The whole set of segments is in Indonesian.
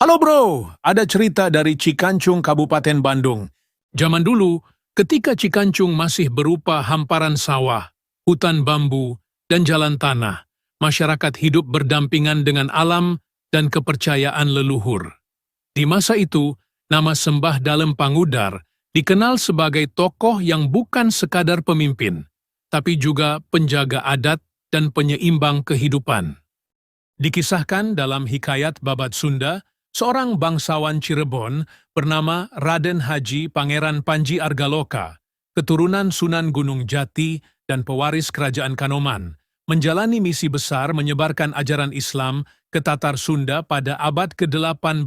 Halo bro, ada cerita dari Cikancung, Kabupaten Bandung. Zaman dulu, ketika Cikancung masih berupa hamparan sawah, hutan bambu, dan jalan tanah, masyarakat hidup berdampingan dengan alam dan kepercayaan leluhur. Di masa itu, nama Sembah Dalem Pangudar dikenal sebagai tokoh yang bukan sekadar pemimpin, tapi juga penjaga adat dan penyeimbang kehidupan. Dikisahkan dalam Hikayat Babat Sunda, seorang bangsawan Cirebon bernama Raden Haji Pangeran Panji Argaloka, keturunan Sunan Gunung Jati dan pewaris Kerajaan Kanoman, menjalani misi besar menyebarkan ajaran Islam ke Tatar Sunda pada abad ke-18.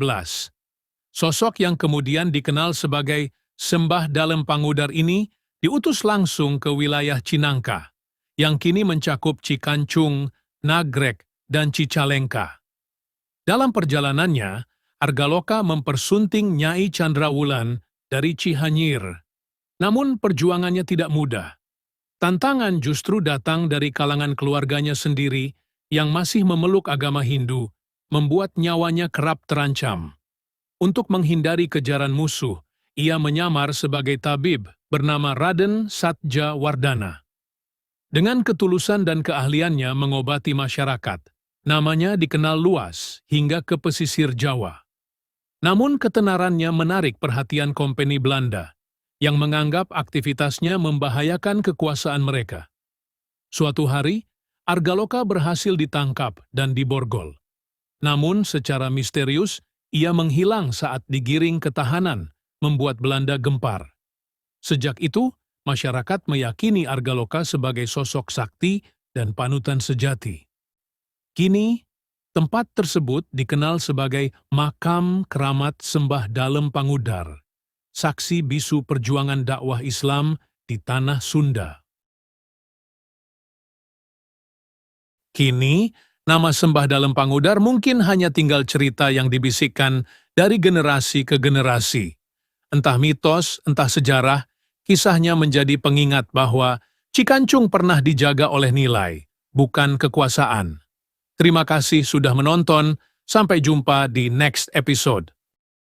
Sosok yang kemudian dikenal sebagai Sembah Dalem Pangudar ini diutus langsung ke wilayah Cinangka, yang kini mencakup Cikancung, Nagrek, dan Cicalengka. Dalam perjalanannya, Argaloka mempersunting Nyai Candrawulan dari Cihanyir. Namun perjuangannya tidak mudah. Tantangan justru datang dari kalangan keluarganya sendiri yang masih memeluk agama Hindu, membuat nyawanya kerap terancam. Untuk menghindari kejaran musuh, ia menyamar sebagai tabib bernama Raden Satja Wardana. Dengan ketulusan dan keahliannya mengobati masyarakat, namanya dikenal luas hingga ke pesisir Jawa. Namun ketenarannya menarik perhatian kompeni Belanda, yang menganggap aktivitasnya membahayakan kekuasaan mereka. Suatu hari, Argaloka berhasil ditangkap dan diborgol. Namun secara misterius, ia menghilang saat digiring ke tahanan, membuat Belanda gempar. Sejak itu, masyarakat meyakini Argaloka sebagai sosok sakti dan panutan sejati. Kini, tempat tersebut dikenal sebagai Makam Keramat Sembah Dalem Pangudar, saksi bisu perjuangan dakwah Islam di tanah Sunda. Kini, nama Sembah Dalem Pangudar mungkin hanya tinggal cerita yang dibisikkan dari generasi ke generasi. Entah mitos, entah sejarah, kisahnya menjadi pengingat bahwa Cikancung pernah dijaga oleh nilai, bukan kekuasaan. Terima kasih sudah menonton, sampai jumpa di next episode.